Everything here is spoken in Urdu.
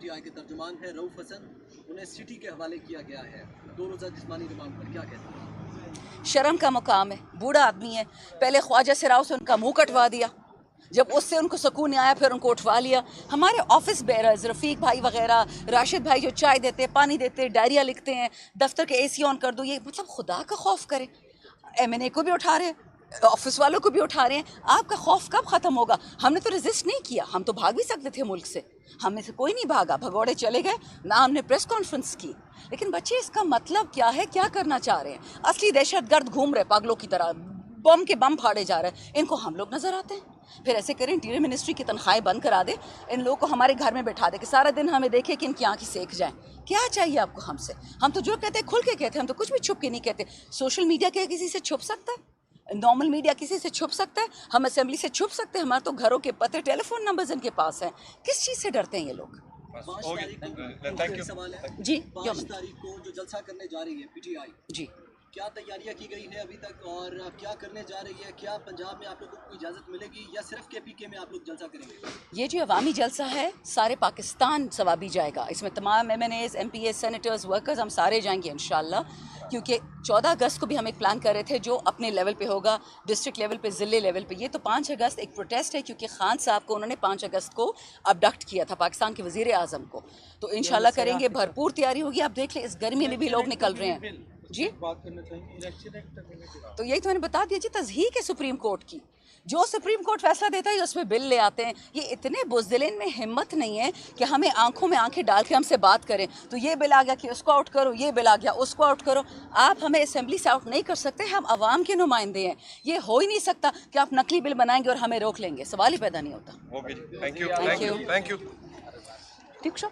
PTI کے ترجمان ہے رؤف حسن، انہیں سٹی کے حوالے کیا گیا ہے 2 روزہ جسمانی ریمانڈ پر، کیا کہتے ہیں؟ شرم کا مقام ہے، بوڑھا آدمی ہے، پہلے خواجہ سراؤ سے ان کا منہ کٹوا دیا، جب اس سے ان کو سکون نہیں آیا پھر ان کو اٹھوا لیا. ہمارے آفس بیررز رفیق بھائی وغیرہ، راشد بھائی جو چائے دیتے، پانی دیتے، ڈائریاں لکھتے ہیں، دفتر کے AC آن کر دو، یہ مطلب خدا کا خوف کریں. MNA کو بھی اٹھا رہے ہیں، آفس والوں کو بھی اٹھا رہے ہیں. آپ کا خوف کب ختم ہوگا؟ ہم نے تو ریزسٹ نہیں کیا، ہم تو بھاگ بھی سکتے تھے ملک سے، ہم میں سے کوئی نہیں بھاگا، بھگوڑے چلے گئے نہ، ہم نے پریس کانفرنس کی. لیکن بچے اس کا مطلب کیا ہے، کیا کرنا چاہ رہے ہیں؟ اصلی دہشت گرد گھوم رہے پاگلوں کی طرح، بم کے بم پھاڑے جا رہے ہیں، ان کو ہم لوگ نظر آتے ہیں. پھر ایسے کریں انٹیریئر منسٹری کی تنخواہیں بند کرا دیں، ان لوگوں کو ہمارے گھر میں بٹھا دیں کہ سارا دن ہمیں دیکھیں کہ ان کی آنکھیں سیک جائیں. کیا چاہیے آپ کو ہم سے؟ ہم تو جو کہتے ہیں کھل کے کہتے ہیں، ہم تو کچھ بھی چھپ کے نہیں کہتے. سوشل میڈیا کے کسی سے چھپ سکتا ہے؟ نارمل میڈیا کسی سے چھپ سکتا ہے؟ ہم اسمبلی سے چھپ سکتے ہیں؟ ہمارے تو گھروں کے پتے، ٹیلی فون نمبرز ان کے پاس ہیں. کس چیز سے ڈرتے ہیں یہ لوگ؟ 5 تاریخ کو سوال ہے جی 5 تاریخ کو جو جلسہ کرنے جا رہی ہے PTI، جی کیا تیاریاں کی گئی ہیں ابھی تک اور کیا کرنے جا رہی ہے؟ کیا پنجاب میں آپ لوگوں کو اجازت ملے گی یا صرف KPK میں آپ لوگ جلسہ کریں گے؟ یہ جو عوامی جلسہ ہے سارے پاکستان ثوابی جائے گا، اس میں تمام MNAs MPs سینیٹرز ورکرز ہم سارے جائیں گے انشاءاللہ. کیونکہ 14 اگست کو بھی ہم ایک پلان کر رہے تھے جو اپنے لیول پہ ہوگا، ڈسٹرکٹ لیول پہ، ضلع لیول پہ. یہ تو 5 اگست ایک پروٹیسٹ ہے کیونکہ خان صاحب کو انہوں نے 5 اگست کو ابڈکٹ کیا تھا، پاکستان کے وزیر اعظم کو. تو انشاءاللہ کریں گے، بھرپور تیاری ہوگی. آپ دیکھ لیں اس گرمی میں بھی لوگ نکل رہے ہیں. جی تو یہی تو میں نے بتا دیا جی، تضحیق ہے سپریم کورٹ کی. جو سپریم کورٹ فیصلہ دیتا ہے اس میں بل لے آتے ہیں. یہ اتنے بزدل، ان میں ہمت نہیں ہے کہ ہمیں آنکھوں میں آنکھیں ڈال کے ہم سے بات کریں. تو یہ بل آ گیا کہ اس کو آؤٹ کرو، یہ بل آ گیا اس کو آؤٹ کرو. آپ ہمیں اسمبلی سے آؤٹ نہیں کر سکتے، ہم عوام کے نمائندے ہیں. یہ ہو ہی نہیں سکتا کہ آپ نقلی بل بنائیں گے اور ہمیں روک لیں گے، سوال ہی پیدا نہیں ہوتا. Thank you. ٹھیک شو